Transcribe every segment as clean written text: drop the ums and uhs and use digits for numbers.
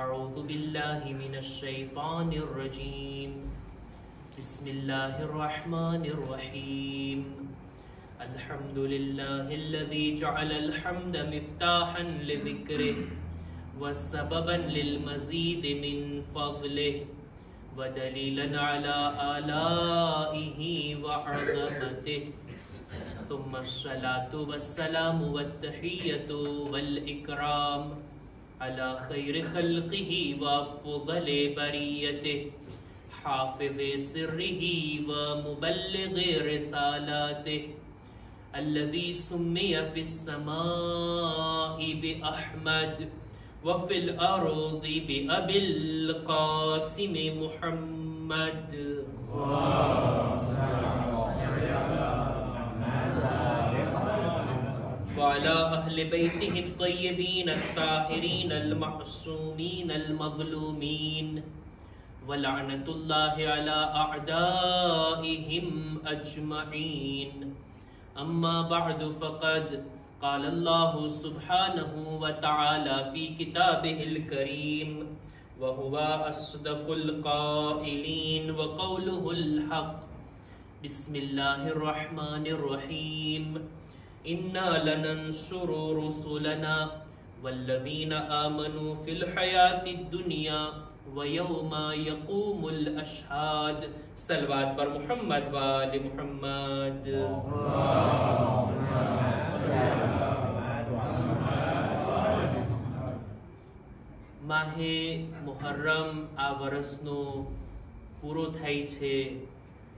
أعوذ بالله من الشيطان الرجيم بسم الله الرحمن الرحيم الحمد لله الذي جعل الحمد مفتاحا لذكره وسببا للمزيد من فضله ودليلا على آلائه وعظمته ثم الصلاة والسلام والتحية والإكرام على خير خلقه وأفضل بريته حافظ سره ومبلغ رسالاته الذي سمي في السماء بأحمد وفي الأرض بأبي القاسم محمد وعلى أهل بيته الطيبين الطاهرين المعصومين المظلومين ولعنة الله على أعدائهم أجمعين أما بعد فقد قال الله سبحانه وتعالى في كتابه الكريم وهو أصدق القائلين وقوله الحق بسم الله الرحمن الرحيم إنا لننصر رسلنا والذين آمنوا في الحياة الدنيا ويوم يقوم الأشهاد صلوات بر محمد وآل محمد માહે Muharrem આ વર્ષનો પૂરો થાય છે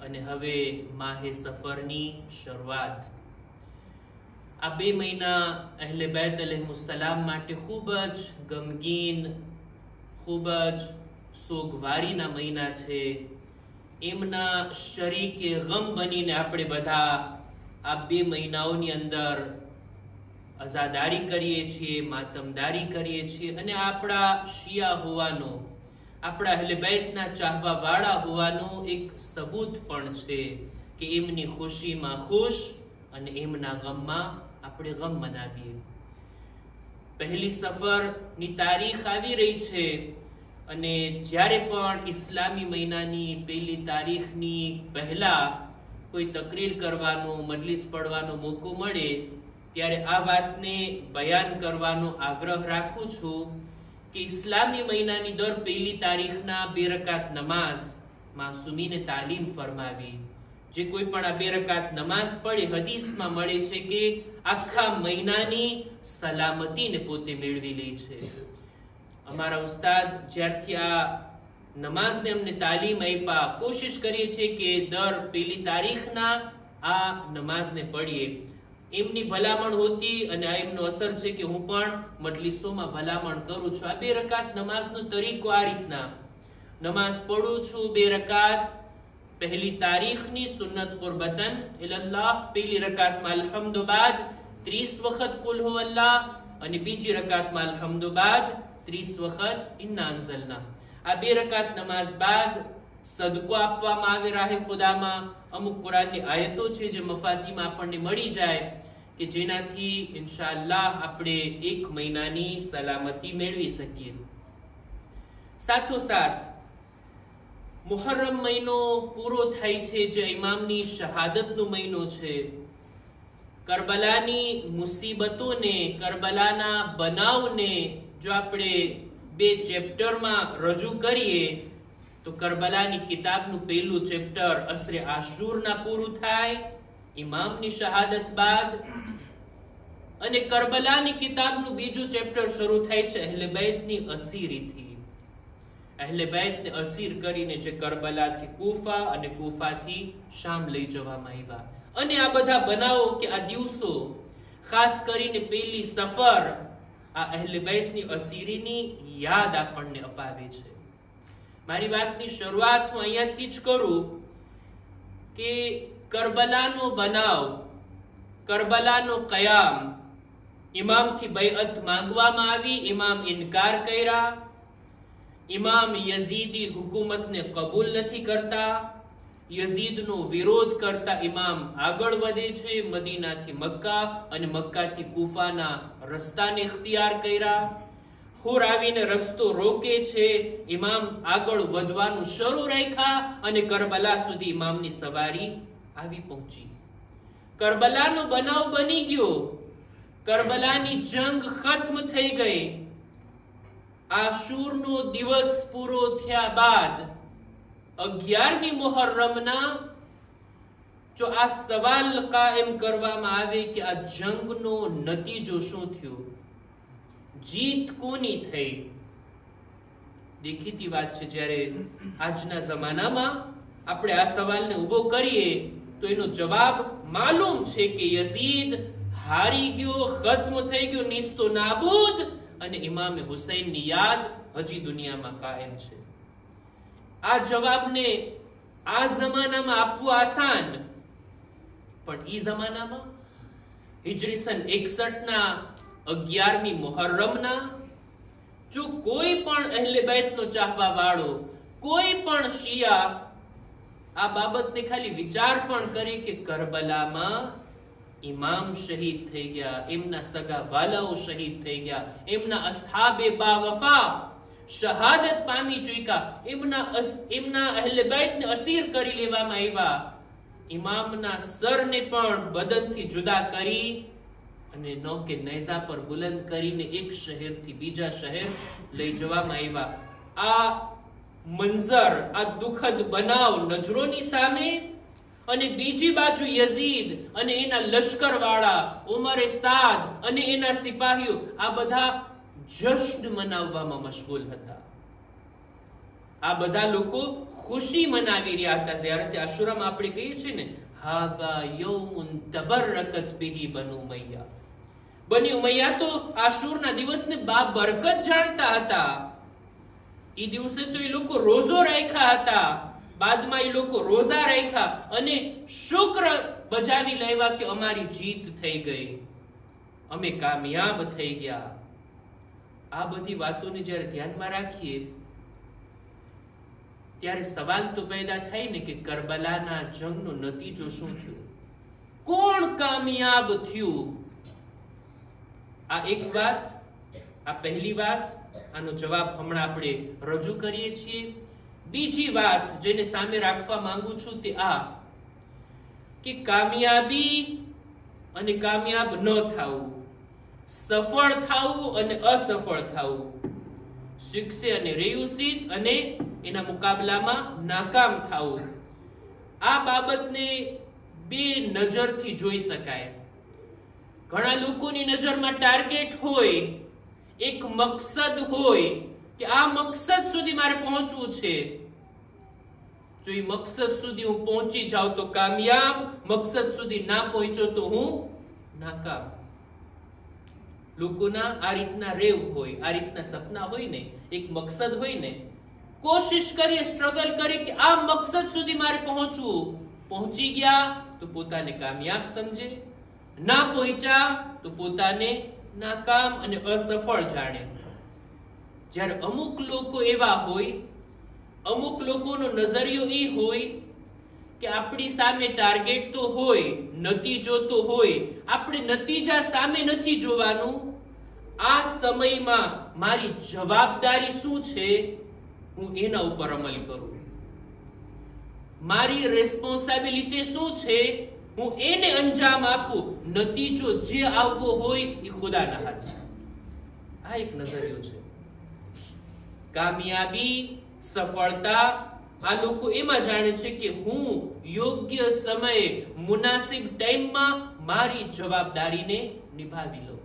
અને હવે માહે સફરની શરૂઆત. આ 2 મહિના અહેલે બેત અલૈહિસ્સલામ માટે ખૂબ જ ગમગીન, ખૂબ જ સોગવારીના મહિના છે. એમના શરીકે ગમ બનીને આપણે બધા આ 2 મહિનાઓની અંદર અઝાદારી કરીએ છીએ, માતમદારી કરીએ છીએ અને આપણા શિયા હોવાનો, આપણા અહેલે બેતના ચાહવા વાળા હોવાનો એક સબૂત પણ છે કે એમની ખુશીમાં ખુશ અને એમના ગમમાં આપણે ગમ મનાવીએ. પહેલી સફરની તારીખ આવી રહી છે અને જ્યારે પણ ઇસ્લામી મહિનાની પહેલી તારીખની પહેલા કોઈ તકરીર કરવાનો, મજલિસ પડવાનો મોકો મળે ત્યારે આ વાતને બયાન કરવાનો આગ્રહ રાખું છું કે ઇસ્લામી મહિનાની દર પહેલી તારીખના 2 રકાત નમાઝ માસૂમીને તાલીમ ફરમાવી. જે કોઈ પણ આ 2 રકાત નમાઝ પડે, હદીસમાં મળે છે કે આખા મહિનાની સલામતીને પોતે મેળવી લે છે. અમારા ઉસ્તાદ જ્યારથી આ નમાઝને અમને તાલીમ આપ્યા, કોશિશ કરીએ છીએ કે દર પહેલી તારીખના આ નમાઝને પઢીએ. એમની ભલામણ હોતી અને આ એમનો અસર છે કે હું પણ મજલિસોમાં ભલામણ કરું છું. આ 2 રકાત નમાઝનો તરીકો આ રીતના નમાઝ પઢું છું. 2 રકાત પહેલી તારીખની સુન્નત કુરબતન ઇલલ્લાહ, પહેલી રકાતમાં અલ્હમ્દુ બાદ 30 વખત કુલ હુ અલ્લાહ અને બીજી રકાતમાં અલ્હમ્દુ બાદ 30 વખત ઇન્ના અંઝલના. આ 2 રકાત નમાઝ બાદ સદકો આપવામાં આવે રાહે ખુદામાં. અમુક કુરાનની આયતો છે જે મફાતીમાં આપણને મળી જાય કે જેનાથી ઇન્શાઅલ્લાહ આપણે 1 મહિનાની સલામતી મેળવી શકીએ. સાથોસાથ મુહર્રમ મહિનો પૂરો થાય છે જે ઇમામની શહાદતનો મહિનો છે. કરબલાની મુસીબતોને, કરબલાના બનાવને જો આપણે 2 ચેપ્ટરમાં રજૂ કરીએ તો કરબલાની કિતાબનું પહેલું ચેપ્ટર અસરે આશુરના પૂરું થાય ઇમામની શહાદત બાદ, અને કરબલાની કિતાબનું બીજું ચેપ્ટર શરૂ થાય છે અહેલે બેતની અસીરીથી. અહેલે બેતને અસીર કરીને જે કરબલાથી કૂફા અને કૂફાથી શામ લઈ જવામાં આવ્યા. અને આ બધા બનાવો કે આ દિવસો, ખાસ કરીને પહેલી સફર, આ અહેલે બેતની અસીરીની યાદ આપણને અપાવે છે. મારી વાતની શરૂઆત હું અહીંયાથી જ કરું કે કરબલાનો બનાવ, કરબલાનો કયામ, ઇમામથી બૈઅત માંગવામાં આવી, ઇમામ ઇનકાર કર્યા, ઇમામ યઝીદી હુકુમતને કબૂલ નથી કરતા, યઝીદનો વિરોધ કરતા ઇમામ આગળ વધે છે, મદીનાથી મક્કા અને મક્કાથી કૂફાના રસ્તાને ઇખ્તિયાર કર્યા હુર આવીને રસ્તો રોકે છે. ઇમામ આગળ વધવાનું શરૂ રાખ્યા અને કરબલા સુધી ઇમામની સવારી આવી પહોંચી. કરબલાનો બનાવ બની ગયો. કરબલાની જંગ ખત્મ થઈ ગઈ. આશુરનો દિવસ પૂરો થયા બાદ 11મી મુહર્રમના જો આ સવાલ કાયમ કરવામાં આવે કે આ જંગનો નતીજો શું થયો, જીત કોની થઈ? દેખીતી વાત છે, જ્યારે આજના જમાનામાં આપણે આ સવાલને ઉભો કરીએ તો એનો જવાબ માલુમ છે કે યઝીદ હારી ગયો, ખત્મ થઈ ગયો, નિસ્તો નાબૂદ, અને ઇમામે હુસૈનની યાદ હજી દુનિયામાં કાયમ છે. આ જવાબને આ જમાનામાં આપવું આસાન, પણ ઈ જમાનામાં હિજરી સન 61 ના 11મી મુહર્રમના જો કોઈ પણ અહેલે બેતનો ચાહવા વાળો, કોઈ પણ શિયા આ બાબતને ખાલી વિચાર પણ કરે કે કરબલામાં ઇમામ શહીદ થઈ ગયા, એમના સગા વાલાઓ શહીદ થઈ ગયા, એમના અસ્હાબે બાવફા શહાદત પામી ચૂક્યા, એમના અહેલે બેતને અસીર કરી લેવામાં આવ્યા, ઇમામના સરને પણ બદનથી જુદા કરી અને નોકે નેઝા પર બુલંદ કરીને એક શહેરથી બીજા શહેર લઈ જવામાં આવ્યા. આ મંઝર, આ દુઃખદ બનાવ નજરોની સામે, અને બીજી બાજુ યઝીદ અને એના લશ્કરવાળા ઉમરે સાદ અને એના સિપાહીઓ આ બધા જશ્ન મનાવવામાં મશગુલ હતા. આ બધા લોકો ખુશી મનાવી રહ્યા હતા. જ્યારે તે આશુરામાં આપણે કહીએ છીએ ને, હાદા યૌમુન તબરકત બિહી બનુ ઉમૈયા. બની ઉમૈયા તો આશુરના દિવસને બાબરકત જાણતા હતા. એ દિવસે તો એ લોકો રોઝો રાખ્યા હતા, બાદમાં એ લોકો રોઝા રાખ્યા અને શુક્ર બજાવી લાવ્યા કે અમારી જીત થઈ ગઈ, અમે કામયાબ થઈ ગયા. આ બધી વાતોને જ્યારે ધ્યાનમાં રાખીએ ત્યારે સવાલ તો પેદા થાય ને કે કરબલાના જંગનો નતીજો શું થયો, કોણ કામયાબ થયું? આ એક વાત, આ પહેલી વાત, આનો જવાબ હમણાં આપણે રજૂ કરીએ છીએ. બીજી વાત જેને સામે રાખવા માંગુ છું તે આ કે કામયાબી અને કામયાબ ન થવું, સફળ થવું અને અસફળ થવું, શિક્ષે અને રેયુસીત અને એના મુકાબલામાં નાકામ થવું, આ બાબતને બે નજરથી જોઈ શકાય. ઘણા લોકોની નજરમાં ટાર્ગેટ હોય, એક મકસદ હોય કે આ મકસદ સુધી મારે પહોંચવું છે. જો એ મકસદ સુધી હું પહોંચી જાઉં તો કામયાબ, મકસદ સુધી ના પહોંચ્યો તો હું નાકામ. લોકોના આ રીતના રેવ હોય, આ રીતના સપના હોય ને, એક મકસદ હોય ને, કોશિશ કરીએ, સ્ટ્રગલ કરીએ કે આ મકસદ સુધી મારે પહોંચવું. પહોંચી ગયા તો પોતાને કામયાબ સમજે, ના પહોંચ્યા તો પોતાને નાકામ અને અસફળ જાણે. જ્યારે અમુક લોકો એવા હોય, અમુક લોકોનો નજરિયો એ હોય કે આપણી સામે ટાર્ગેટ તો હોય, નતીજો તો હોય, આપણે નતીજા સામે નથી જોવાનું. આ સમયમાં મારી જવાબદારી શું છે, હું એના ઉપર અમલ કરું. મારી રિસ્પોન્સિબિલિટી શું છે, હું એને અંજામ આપું. નતીજો જે આવવો હોય એ ખુદાના હાથે. આ એક નજરિયો છે. કામયાબી, સફળતા, આ લોકો એમાં જાણે છે કે હું યોગ્ય સમયે, મુનાસિબ ટાઈમમાં મારી જવાબદારીને નિભાવી લઉં.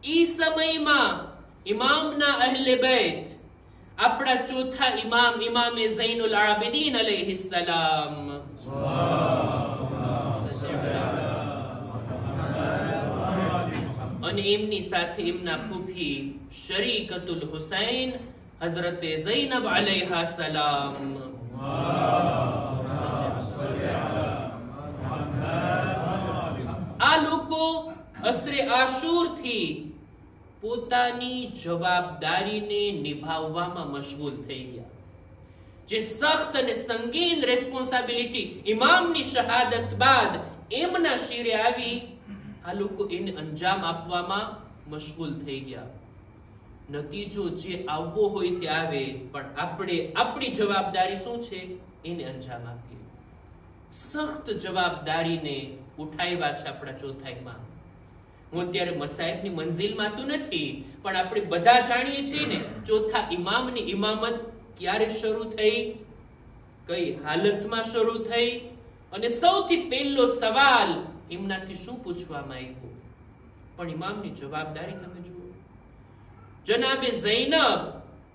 ઈ સમયમાં ઇમામના અહેલે બેત, આપણા ચોથા ઇમામ, ઇમામે ઝૈનુલ આબિદીન અલૈહિસ્સલામ, અને એમની સાથે એમના ફૂફી શરીકતુલ હુસૈન હઝરતે ઝૈનબ અલૈહા સલામ, આ લોકો અસરે આશુર થી પોતાની જવાબદારીને નિભાવવામાં મશગુલ થઈ ગયા. જે સખ્ત અને સંગીન રિસ્પોન્સિબિલિટી ઇમામની શહાદત બાદ એમના શિરે આવી, આ લોકો એને અંજામ આપવામાં મશગુલ થઈ ગયા. નતીજો જે આવવો હોય તે આવે, પણ આપણે આપણી જવાબદારી શું છે એને અંજામ આપીએ. સખ્ત જવાબદારીને ઉઠાવ્યા છે આપણા ચોથાઈમાં. હું અત્યારે મસાઈફની મંઝિલમાં તો નથી, પણ આપણે બધા જાણીએ છીએ ને ચોથા ઇમામની ઇમામત ક્યારે શરૂ થઈ, કઈ હાલતમાં શરૂ થઈ, અને સૌથી પહેલો સવાલ એમનાથી શું પૂછવામાં આવ્યો. પણ ઇમામની જવાબદારી તમે જુઓ. જનાબે ઝૈનબ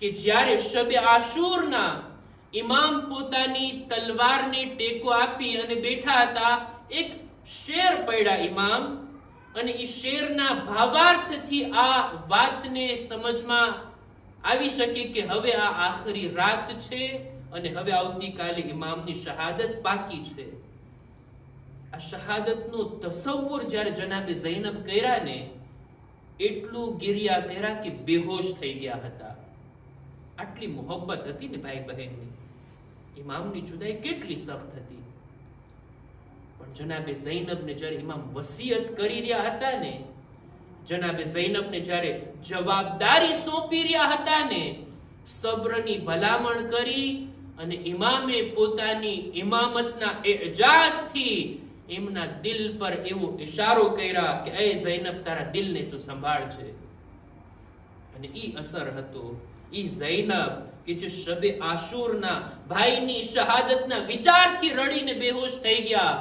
કે જ્યારે શબે આશુરના ઇમામ પોતાની તલવારને ટેકો આપી અને બેઠા હતા, એક શેર પડ્યા ઇમામ, અને એ શેરના ભાવાર્થથી આ વાતને સમજમાં આવી શકે કે હવે આ આખરી રાત છે અને હવે આવતીકાલે ઇમામની શહાદત બાકી છે. આ શહાદતનો તસવ્વુર જ્યારે જનાબે ઝૈનબ કર્યા ને, એટલું ગિરિયા કર્યા કે બેહોશ થઈ ગયા હતા. આટલી મોહબ્બત હતી ને ભાઈ બહેનની. ઇમામની જુદાઈ કેટલી સખ્ત હતી. પણ જનાબે ઝૈનબને જ્યારે ઇમામ વસિયત કરી રહ્યા હતા ને, જનાબે ઝૈનબને જ્યારે જવાબદારી સોંપી રહ્યા હતા ને, સબ્રની ભલામણ કરી અને ઇમામે પોતાની ઇમામતના એજાઝથી એમના દિલ પર એવો ઇશારો કર્યા કે એ ઝૈનબ, તારા દિલને તું સંભાળજે. અને ઈ અસર હતો. ઈ ઝૈનબ કે જે શબે આશુરના ભાઈની શહાદતના વિચારથી રડીને બેહોશ થઈ ગયા,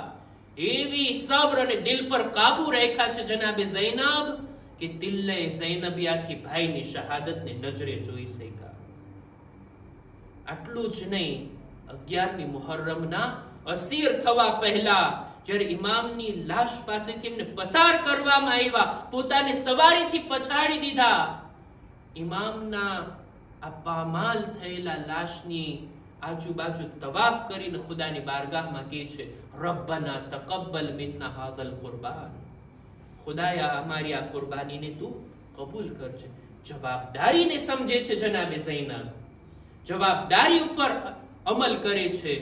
એવી સબ્ર અને દિલ પર કાબુ રાખ્યા છે જનાબે ઝૈનબ કે દિલ્લે ઝૈનબિયાથી ભાઈની શહાદતને નજરે જોઈ શક્યા. આટલું જ નહીં, 11મી મુહર્રમના અસીર થવા પહેલા જ્યારે ઇમામની લાશ પાસેથી એમને પસાર કરવામાં આવ્યા, પોતાને સવારીથી પછાડી દીધા, ઇમામના આ પામાલ થયેલા લાશની આજુબાજુ તવાફ કરીને ખુદાની બારગાહમાં કહે છે, રબ્બના તકબ્બલ મિન્ના હાઝલ કુરબાન, ખુદાયા અમારી આ કુરબાનીને તું કબૂલ કરજે. જવાબદારીને સમજે છે જનાબે ઝૈનબ, જવાબદારી ઉપર અમલ કરે છે.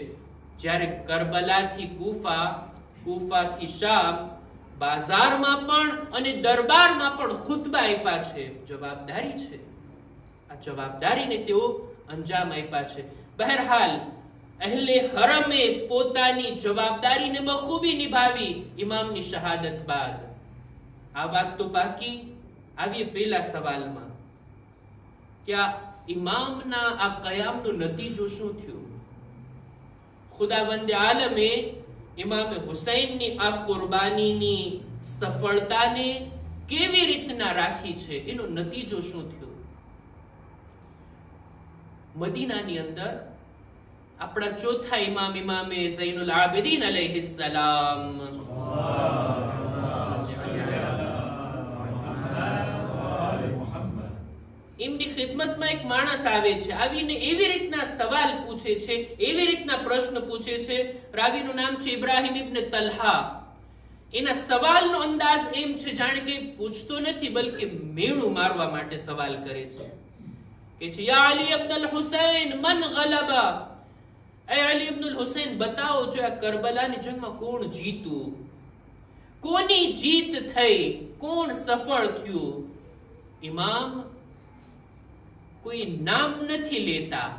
જ્યારે કરબલાથી કૂફા, કૂફાથી શામ, બાજારમાં પણ અને દરબારમાં પણ ખુતબા આપ્યા છે. જવાબદારી છે. આ જવાબદારીને તેઓ અંજામ આપ્યા છે. બહરહાલ અહેલે હરમે પોતાની જવાબદારીને બખૂબી નિભાવી ઇમામની શહાદત બાદ. આ વાત તો બાકી. આવીએ પહેલા સવાલમાં કે આ ઇમામના આ કયામનો નતીજો શું થયો? ખુદાવંદે આલમે ઇમામે હુસૈનની આ કુરબાનીની સફળતાને કેવી રીતના રાખી છે, એનો નતીજો શું થયો? મદીનાની અંદર આપણા ચોથા ઇમામ ઇમામે ઝૈનુલ આબિદીન અલૈહિસ્સલામ એમની ખિદમતમાં એક માણસ આવે છે. આવીને એવી રીતના સવાલ પૂછે છે, એવી રીતના પ્રશ્ન પૂછે છે. રાવીનું નામ છે ઇબ્રાહિમ ઇબ્ન તલ્હા. એના સવાલનો અંદાજ એમ છે જાણે કે પૂછતો નથી, બલકે મેણું મારવા માટે સવાલ કરે છે. કે છે, યા અલી ઇબ્ન હુસૈન મન ગલબા, એ અલી ઇબ્ન હુસૈન બતાવો, જો આ કરબલાની જંગમાં કોણ જીતું, કોની જીત થઈ, કોણ સફળ થયું? ઇમામ કોઈ નામ નથી લેતા,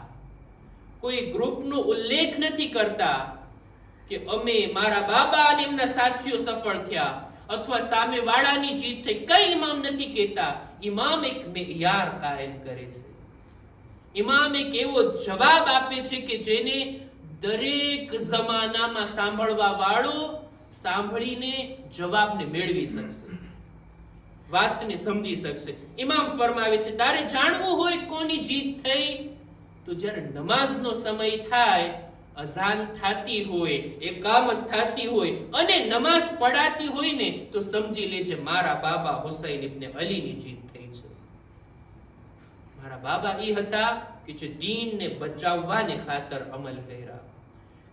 કોઈ ગ્રુપનો ઉલ્લેખ નથી કરતા કે અમે, મારા બાબા અને એમના સાથીઓ સફળ થયા અથવા સામે વાળાની જીત થઈ. કઈ ઇમામ નથી કહેતા. ઇમામ એક મેયાર કાયમ કરે છે. ઇમામ એક એવો જવાબ આપે છે કે જેને દરેક જમાનામાં સાંભળવા વાળો સાંભળીને જવાબને મેળવી શકશે, વાતને સમજી શકશે. ઇમામ ફરમાવે છે, તારે જાણવું હોય કોની જીત થઈ તો જ્યારે નમાઝનો સમય થાય, અઝાન થતી હોય, એકામત થતી હોય અને નમાઝ પડાતી હોય ને, તો સમજી લેજે મારા બાબા હુસૈન ઇબ્ન અલીની જીત થઈ છે. મારા બાબા એ હતા કે જે દીનને બચાવવાને ખાતર અમલ કર્યા,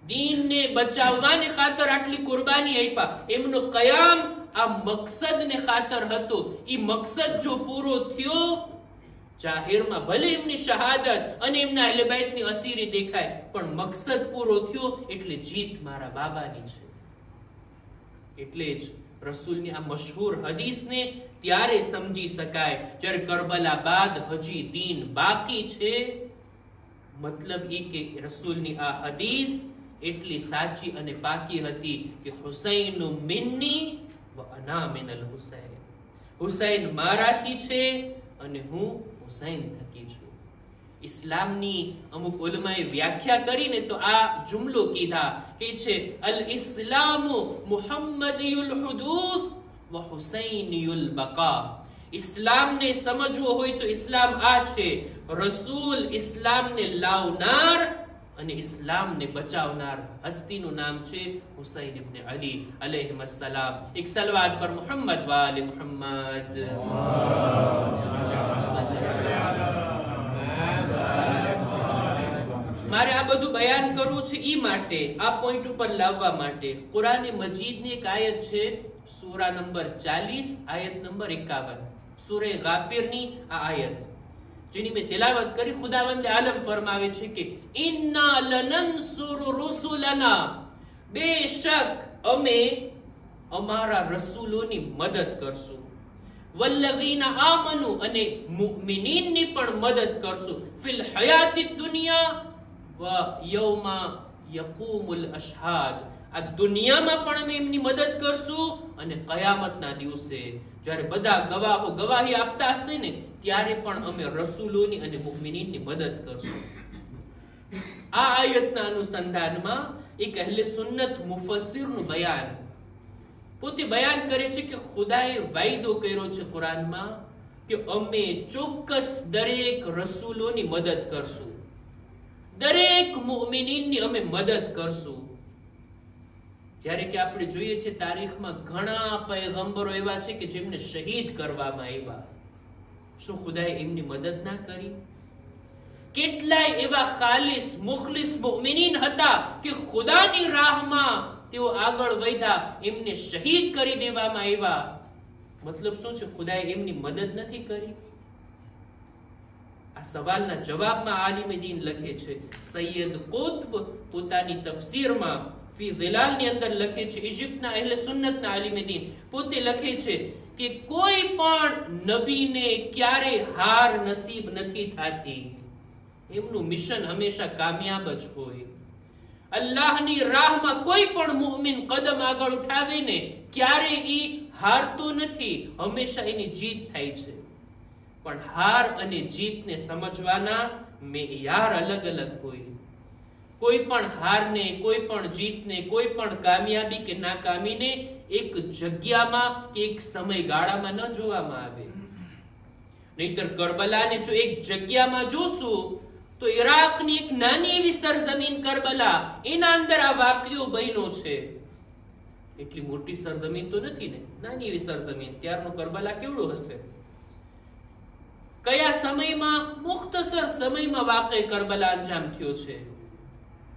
દીનને બચાવવાને ખાતર આટલી કુરબાની આપ્યા. એમનો કયામ આ મકસદને ખાતર હતો. ઈ મકસદ જો પૂરો થયો, જાહેરમાં ભલે એમની શહાદત અને એમના અહેલે બાઈતની અસીરી દેખાય, પણ મકસદ પૂરો થયો એટલે જીત મારા બાબાની છે. એટલે જ રસૂલની આ મશહૂર હદીસને ત્યારે સમજી શકાય જ્યારે કરબલા બાદ હજી દીન બાકી છે. મતલબ એ કે રસૂલની આ હદીસ એટલી સાચી અને પાકી હતી કે હુસૈન મિન્ની વ અના મિનલ હુસૈન, હુસૈન મારાથી છે અને હું હુસૈન થકી છું. ઇસ્લામની અમુક ઉલમાએ વ્યાખ્યા કરીને તો આ જુમલો કીધા કે છે અલ ઇસ્લામુ મુહમ્મદીયુલ હુદૂસ વ હુસૈનીયુલ બકા. ઇસ્લામને સમજવો હોય તો ઇસ્લામ આ છે, રસૂલ ઇસ્લામને લાવનાર અને ઇસ્લામને બચાવનાર હસ્તીનું નામ છે હુસૈન ઇબ્ન અલી અલૈહિસ્સલામ. એક સલવાત પર મુહમ્મદ વાલે મુહમ્મદ. મારે આ બધું બયાન કરવું છે ઈ માટે, આ પોઈન્ટ ઉપર લાવવા માટે કુરાન મજીદની એક આયત છે, સૂરા નંબર 40 આયત નંબર 51, સૂરે ગાફિરની આ આયત જેની મેં તિલાવત કરી. ખુદાવંદ આલમ ફરમાવે છે કે ઇન્ના લનન્સુરુ રૂસુલના, બેશક અમે અમારા રસૂલોની મદદ કરશું, વલ્લઝીના આમનુ અને મુમિનીનની પણ મદદ કરશું, ફિલ હયાતી દુનિયા વ યૌમા યકૂમુલ અશહાદ, આ દુનિયામાં પણ અમે એમની મદદ કરશું અને કયામતના દિવસે જ્યારે બધા ગવાહો ગવાહી આપતા હશે ને ત્યારે પણ અમે રસૂલોની અને મુમિનીનની મદદ કરશું. આ આયતના અનુસંધાનમાં એક અહેલે સુન્નત મુફસ્સિરનું બયાન પોતે બયાન કરે છે કે ખુદાએ વાયદો કર્યો છે કુરાનમાં કે અમે ચોક્કસ દરેક રસૂલોની મદદ કરશું, દરેક મુમિનીનની અમે મદદ કરશું. જ્યારે કે આપણે જોઈએ છે તારીખમાં ઘણા પૈગંબરો એવા છે કે જેમને શહીદ કરવામાં આવ્યા, શું ખુદાએ એમની મદદ ના કરી? કેટલાય એવા ખાલિસ મુખલિસ મુમિનીન હતા કે ખુદાની રાહમાં તેઓ આગળ વધ્યા, એમને શહીદ કરી દેવામાં આવ્યા. મતલબ શું છે? ખુદાએ એમની મદદ નથી કરી. આ સવાલના જવાબમાં આલિમે દીન લખે છે, સૈયદ કુત્બ પોતાની તફસીરમાં ફી ઝિલાલની અંદર લખે છે, ઇજિપ્તના અહેલે સુન્નતના આલિમે દીન પોતે લખે છે કે કોઈ પણ નબીને ક્યારે હાર નસીબ નથી થતી, એમનું મિશન હંમેશા કામયાબ જ હોય. અલ્લાહની રાહમાં કોઈ પણ મુમિન કદમ આગળ ઉઠાવે ને ક્યારે ઈ હારતો નથી, હંમેશા એની જીત થાય છે. પણ હાર અને જીતને સમજવાના મેયાર અલગ અલગ હોય. કોઈ પણ હારને, કોઈ પણ જીતને, કોઈ પણ કામયાબી કે નાકામીને એક જગ્યામાં કે એક સમયગાળામાં ન જોવામાં આવે. નહીતર કરબલાને જો એક જગ્યામાં જોશું તો ઈરાકની એક નાની એવી સરજમીન કરબલા, એના અંદર આ વાક્યો બન્યો છે. એટલી મોટી સરજમીન તો નથી ને, નાની એવી સરજમીન. ત્યારનું કરબલા કેવડું હશે? કયા સમયમાં? મુખ્તસર સમયમાં વાકએ કરબલા અંજામ થયો છે.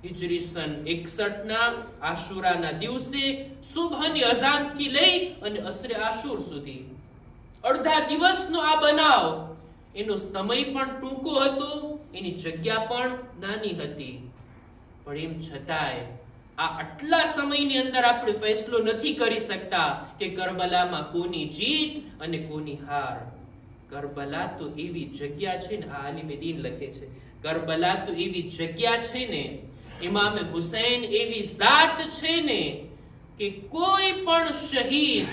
હિજરી સન 61 ના આશુરાના દિવસે સુબહની અઝાન થી લઈ અને અસરે આશુર સુધી અડધા દિવસનો આ બનાવ. એનો સમય પણ ટૂંકો હતો, એની જગ્યા પણ નાની હતી. પણ એમ છતાંય આ આટલા સમયની અંદર આપણે ફેસલો નથી કરી શકતા કે કરબલામાં કોની જીત અને કોની હાર. કરબલા તો એવી જગ્યા છે ને, આ આલિમે દીન લખે છે, કરબલા તો એવી જગ્યા છે ને, ઇમામ હુસૈન એવી જાત છે ને કે કોઈ પણ શહીદ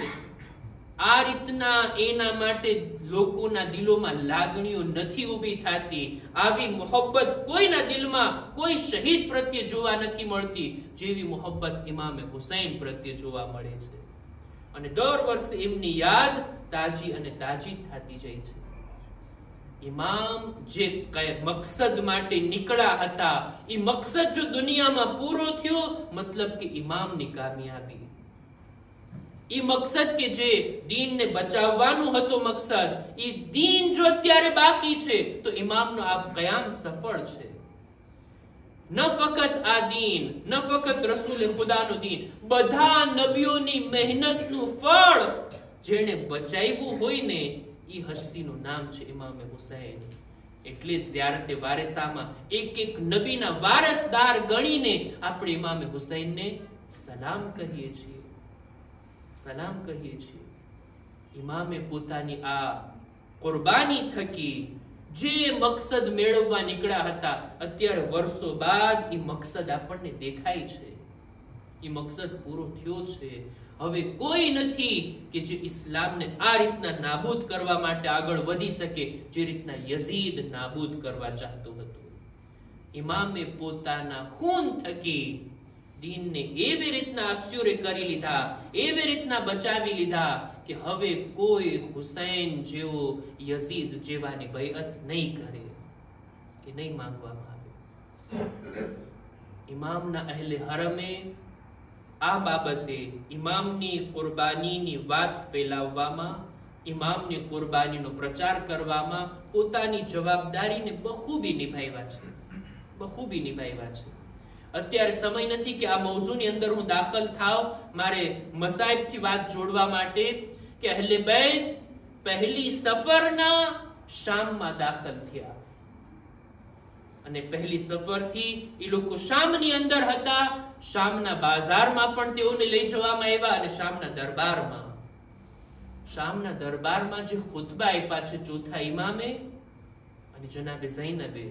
આ રીતના એના માટે લોકોના દિલોમાં લાગણીઓ નથી ઊભી થતી. આવી મોહબ્બત કોઈના દિલમાં કોઈ શહીદ પ્રત્યે જોવા નથી મળતી જેવી મોહબ્બત ઇમામ હુસૈન પ્રત્યે જોવા મળે છે. અને દર વર્ષે એમની યાદ તાજી અને તાજી થતી જાય છે. ઇમામ જે મકસદ માટે નીકળ્યા હતા, એ મકસદ જો દુનિયામાં પૂરો થયો, મતલબ કે ઇમામની કામયાબી. એ મકસદ કે જે દીનને બચાવવાનું હતો મકસદ, એ દીન જો અત્યારે બાકી છે તો ઇમામનો આ કયામ સફળ છે. ન ફકત આ દીન, ન ફકત રસૂલે ખુદાનું દીન, બધા નબીઓની મહેનતનું ફળ જેણે બચાવ્યું હોય ને, એ હસ્તીનું નામ છે ઇમામ હુસૈન. એટલે જ ઝિયારતે વારિસામાં એક એક નબીના વારસદાર ગણીને આપણે ઇમામ હુસૈનને સલામ કહીએ છીએ. સલામ કહીએ છીએ. ઇમામે પોતાની આ કુરબાની થકી જે મકસદ મેળવવા નીકળ્યા હતા, અત્યારે વર્ષો બાદ એ મકસદ આપણને દેખાય છે. એ મકસદ પૂરો થયો છે. હવે કોઈ નથી કે જે ઇસ્લામને આ રીતના નાબૂદ કરવા માટે આગળ વધી શકે, જે રીતના યઝીદ નાબૂદ કરવા ચાહતો હતો. ઇમામે પોતાના ખૂન થકી દીનને એવી રીતના આશ્ચર્ય કરી લીધા, એવી રીતના બચાવી લીધા કે હવે કોઈ હુસૈન જેવો યઝીદ જેવાની બૈઅત નહીં કરે કે નહીં માંગવામાં આવે. ઇમામના અહેલે હરમે આ બાબતે ઇમામની કુરબાનીની વાત ફેલાવવામાં, ઇમામની કુરબાનીનો પ્રચાર કરવામાં પોતાની જવાબદારીને બખૂબી નિભાવ્યા છે, બખૂબી નિભાવ્યા છે. અત્યારે સમય નથી કે આ મૌઝુની અંદર હું દાખલ થાવ. મારે મસાઇબથી વાત જોડવા માટે કે અહેલે બેત પહેલી સફરના શામમાં દાખલ થયા અને પહેલી સફરથી એ લોકો શામની અંદર હતા. શામના બાજારમાં પણ તેઓને લઈ જવામાં આવ્યા અને શામના દરબારમાં જે ખુતબા આપ્યા છે ચોથા ઇમામે અને જનાબે ઝૈનબે,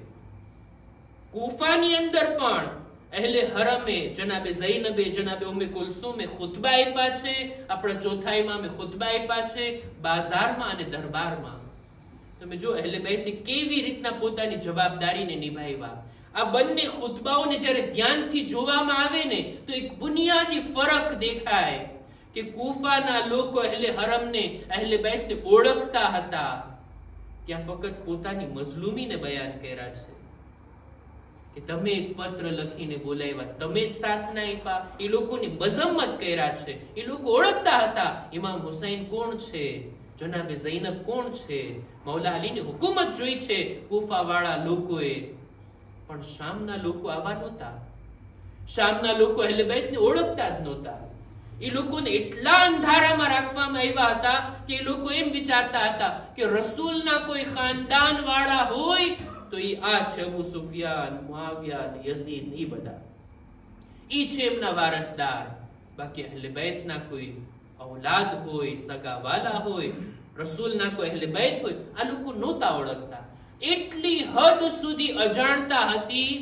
કૂફાની અંદર પણ અહેલે હરમે જનાબે ઝૈનબે, જનાબે ઉમ્મે કુલસુમે ખુતબા આપ્યા છે, આપણા ચોથા ઇમામે ખુતબા આપ્યા છે, બાજારમાં અને દરબારમાં. તમે જો અહેલે બેતે કેવી રીતના પોતાની જવાબદારીને નિભાવ્યા. આ બંને ખુતબાઓને જ્યારે ધ્યાનથી જોવામાં આવે ને તો એક બુનિયાદી ફરક દેખાય કે કૂફાના લોકો અહેલે હરમને, અહેલે બેતને ઓળખતા હતા. ત્યાં ફક્ત પોતાની મઝલૂમીને બયાન કર્યા છે કે તમે એક પત્ર લખીને બોલાવ્યા, તમે જ સાથ ના આપ્યા. એ લોકોની મઝમ્મત કર્યા છે. એ લોકો ઓળખતા હતા ઇમામ હુસૈન કોણ છે, જનાબે ઝૈનબ કોણ છે. મૌલા અલીની હુકુમત જોઈ છે કૂફા વાળા લોકોએ, પણ શામના લોકો આવા નહોતા. શામના લોકો અહેલે બેતને ઓળખતા જ નહોતા. એ લોકોને એટલા અંધારામાં રાખવામાં આવ્યા હતા કે એ લોકો એમ વિચારતા હતા કે રસૂલના કોઈ ખાનદાન વાળા હોય તો એ આ છે અબુ સુફિયાન, મુઆવિયા, યઝીદ, એ બધા ઈ છે એમના વારસદાર. બાકી અહેલે બેતના કોઈ ઔલાદ હોય, સગાવાલા હોય, રસૂલના કોઈ અહેલે બેત હોય, આ લોકો નહોતા ઓળખતા. એટલી હદ સુધી અજાણતા હતી,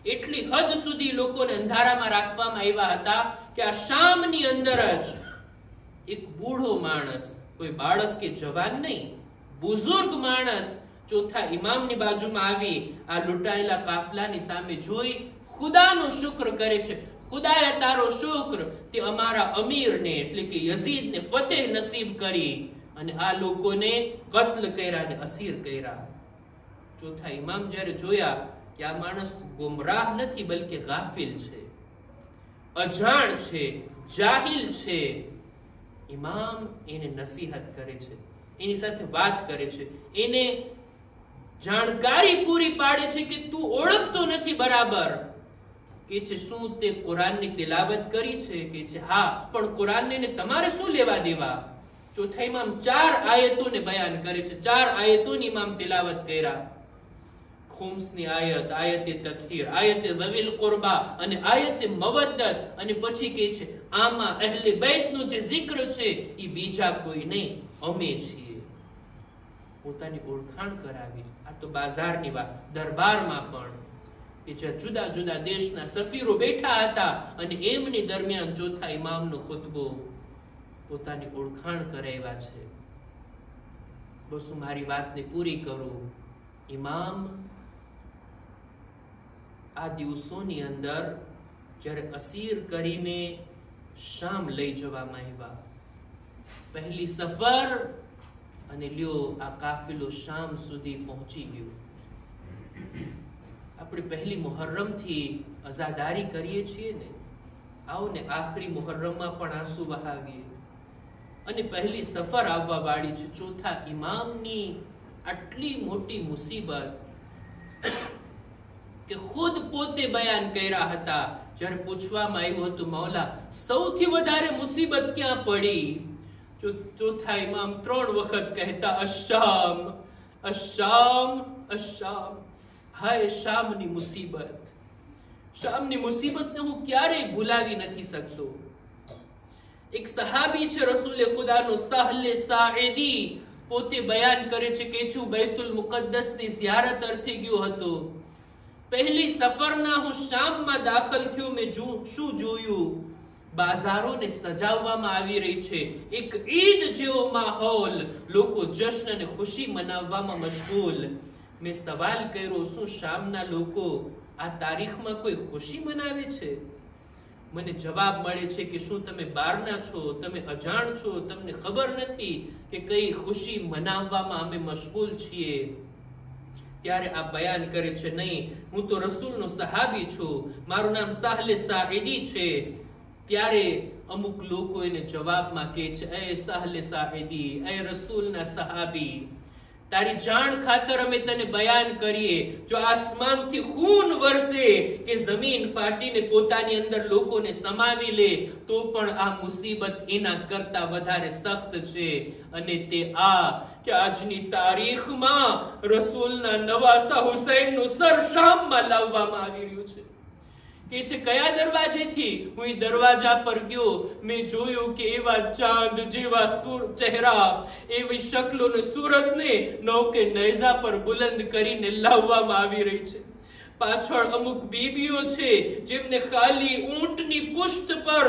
એટલી હદ સુધી લોકોને અંધારામાં રાખવામાં આવ્યા હતા કે આ શામની અંદર જ એક બૂઢો માણસ, કોઈ બાળક કે જવાન નહીં, બુઝુર્ગ માણસ ચોથા ઇમામની બાજુમાં આવી આ લૂંટાયેલા કાફલાની સામે જોઈ ખુદાનો શુક્ર કરે છે. ખુદાએ તારો શુક્ર, તે અમારા અમીરને એટલે કે યઝીદને ફતેહ નસીબ કરી અને આ લોકોને કત્લ કર્યા અને અસીર કર્યા. ચોથા ઇમામ જ્યારે જોયા કે આ માણસ ગુમરાહ નથી બલકે ગાફિલ છે, અજાણ છે, જાહિલ છે, ઇમામ એને નસીહત કરે છે, એની સાથે વાત કરે છે, એને જાણકારી પૂરી પાડે છે કે તું ઓળખતો નથી બરાબર. કે છે શું તે કુરાનની તિલાવત કરી છે? કે છે હા, પણ કુરાનને તમારે શું લેવા દેવા? ચોથા ઇમામ 4 આયતોને બયાન કરે છે. 4 આયતોની ઇમામ તિલાવત કર્યા. ખુમ્સની આયત, આયતે તત્હીર, આયતે ઝવીલ કુરબા અને આયતે મવદ્દત, અને પછી કહે છે આમાં અહેલે બેતનો જે zikr છે એ બીજા કોઈ નહીં, અમે છીએ. પોતાની ઓળખાણ કરાવી. આ તો બાજારની વાત. દરબારમાં પણ કે જ્યાં જુદા જુદા દેશના સફીરો બેઠા હતા અને એમની દરમિયાન ચોથા ઇમામનો ખુતબો, પોતાની ઓળખાણ કરાવ્યા છે. બસ હું મારી વાતને પૂરી કરું. ઇમામ આ દિવસોની અંદર જ્યારે અસીર કરીને શામ લઈ જવામાં આવ્યા, પહેલી સફર અને લ્યો આ કાફિલો શામ સુધી પહોંચી ગયો. આપણે પહેલી મુહર્રમ થી અઝાદારી કરીએ છીએ ને, આવો ને આખરી મુહર્રમમાં પણ આંસુ વહાવીએ. અને પહેલી સફર આવવા વાળી છે. ચોથા ઇમામની આટલી મોટી મુસીબત કે ખુદ પોતે બયાન કર્યા હતા. જ્યારે પૂછવામાં આવ્યું હતું મૌલા સૌથી વધારે મુસીબત ક્યાં પડી? ચોથા ઇમામ 3 વખત કહેતા અશામ, અશામ, અશામ. હાય શામની મુસીબત, શામની મુસીબતને હું ક્યારેય ભૂલાવી નથી શકતો. એક સહાબી છે રસૂલે ખુદાનો સાહલે સાઈદી, પોતે બયાન કરે છે કે હું બૈતુલ મુકદ્દસની ઝિયારત અર્થે ગયો હતો. પહેલી સફરના હું શામમાં દાખલ થયો. મેં શું જોયું? બાજારોને સજાવવામાં આવી રહી છે, એક ઈદ જેવો માહોલ, લોકો જશ્ન અને ખુશી મનાવવામાં મશગુલ. મેં સવાલ કર્યો, શું શામના લોકો આ તારીખમાં કોઈ ખુશી મનાવે છે? મને જવાબ મળે છે કે શું તમે બહારના છો, તમે અજાણ છો, તમને ખબર નથી કે કઈ ખુશી મનાવવામાં અમે મશગુલ છીએ. ત્યારે આ બયાન કરે છે, નહીં, હું તો રસૂલનો સહાબી છું, મારું નામ સાહલે સાઈદી છે. ત્યારે અમુક લોકો એને જવાબમાં કહે છે, એ સાહલે સાઈદી, એ રસૂલના સહાબી, તારી જાણ ખાતર અમે તને બયાન કરીએ, જો આસમાનથી ખૂન વરસે કે જમીન ફાટીને પોતાની અંદર લોકોને સમાવી લે તો પણ આ મુસીબત એના કરતા વધારે સખ્ત છે. અને તે આ કે આજની તારીખમાં રસૂલના નવાસા હુસૈનનું સર શામમાં લાવવામાં આવી રહ્યું છે. કે છે કયા દરવાજેથી? હું એ દરવાજા પર ગયો, મેં જોયું કે એવા ચાંદ જેવા ચહેરા, એવી શકલો ને સુરતને નૌકે નેઝા પર બુલંદ કરીને લાવવામાં આવી રહી છે. પાછળ અમુક બીબીઓ છે જેમને ખાલી ઊંટની પુષ્ટ પર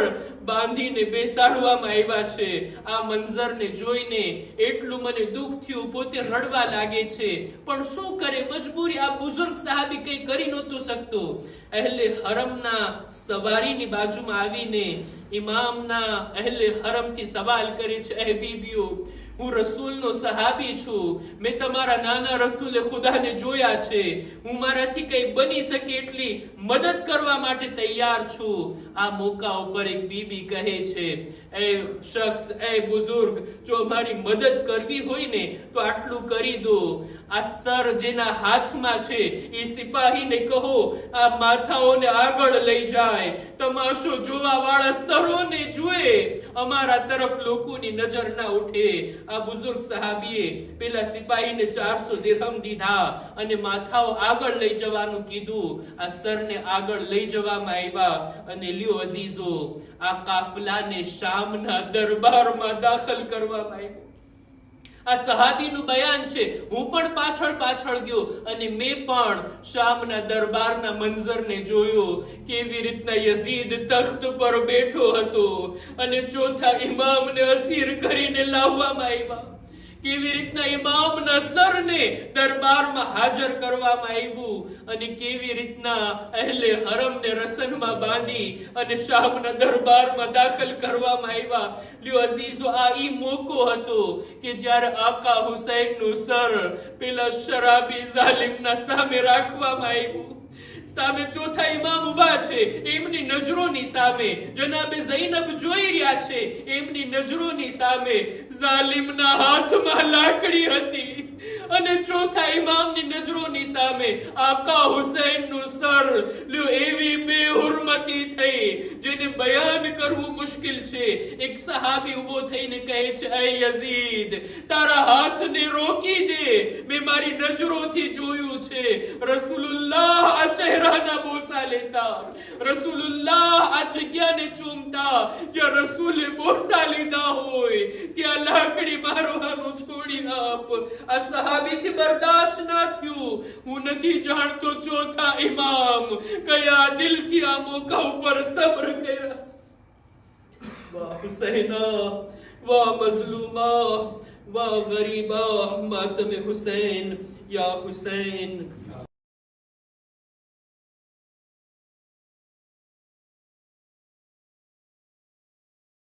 બાંધીને બેસાડવામાં આવ્યા છે. આ મંઝરને જોઈને એટલું મને દુઃખ થયું, પોતે રડવા લાગે છે. પણ શું કરે, મજબૂરી. આ બુઝુર્ગ સાહાબી કઈ કરી નહોતું શકતો. અહેલે હરમના સવારીની બાજુમાં આવીને ઇમામના અહેલે હરમથી સવાલ કરે છે, એ બીબીઓ, હું રસૂલનો સહાબી છું, મેં તમારા નાના રસૂલે ખુદાને જોયા છે, હું મારાથી કઈ બની શકે એટલી મદદ કરવા માટે તૈયાર છું. આ મોકા ઉપર એક બીબી કહે છે, એ શખ્સ, એ બુઝુર્ગ, જો મારી મદદ કરવી હોય ને તો આટલું કરી દો. આ સર જેના હાથમાં છે એ સિપાહીને કહો આ માથાઓને આગળ લઈ જાય, તમાશો જોવા વાળા સરોને જુએ, અમારા તરફ લોકોની નજર ના ઉઠે. આ બુઝુર્ગ સહાબીએ પેલા સિપાહીને 400 દિરહમ દીધા અને માથાઓ આગળ લઈ જવાનું કીધું. આ સરને આગળ લઈ જવામાં આવ્યા અને લ્યો અઝીઝો, આ કાફલાને શામના દરબારમાં દાખલ કરવામાં આવ્યો. આ સહાબીનું બયાન છે. હું પણ પાછળ ગયો અને મેં પણ શામના દરબારના મંઝરને જોયો, કેવી રીતના યઝીદ તખ્ત પર બેઠો હતો અને ચોથા ઇમામને અસીર કરીને લાવવામાં આવ્યા, કેવી રીતના ઇમામના સરને દરબારમાં હાજર કરવામાં આવ્યું અને કેવી રીતના અહેલે હરમને રસનમાં બાંધી અને શામના દરબારમાં દાખલ કરવામાં આવ્યા. લ્યો અઝીઝો, આ ઈ મોકો હતો કે જ્યારે આકા હુસૈનનું સર પેલા શરાબી ઝાલિમના સામે રાખવામાં આવ્યું. સામે ચોથા ઇમામ ઉભા છે, એમની નજરોની સામે જનાબે ઝૈનબ જોઈ રહ્યા છે, એમની નજરોની સામે ઝાલિમના હાથમાં લાકડી હતી અને ચોથા ઇમામની નજરોની સામે આકા હુસૈનનું સર. લ્યો એવી બેહુરમતી થઈ જેને બયાન કરવું મુશ્કેલ છે. એક સહાબી ઉભો થઈને કહે છે, એ યઝીદ, તારા હાથને રોકી દે, મેં મારી નજરોથી જોયું છે રસૂલુલ્લાહ આ ચહેરાના બોસા લેતા, રસૂલુલ્લાહ આ જગ્યાને ચૂમતા જ્યાં રસૂલે બોસા લીધા હોય, ત્યાં લાકડી મારવાનું છોડી આપ. આ સહાબીથી બરદાશ્ત ના થયું. હું નથી જાણતો ચોથા ઇમામ કયા દિલથી આ મોકા ઉપર સબ્ર કર્યા. વાહ હુસૈના, વાહ મઝલૂમા, વાહ ગરીબા, માતમે હુસૈન, યા હુસૈન.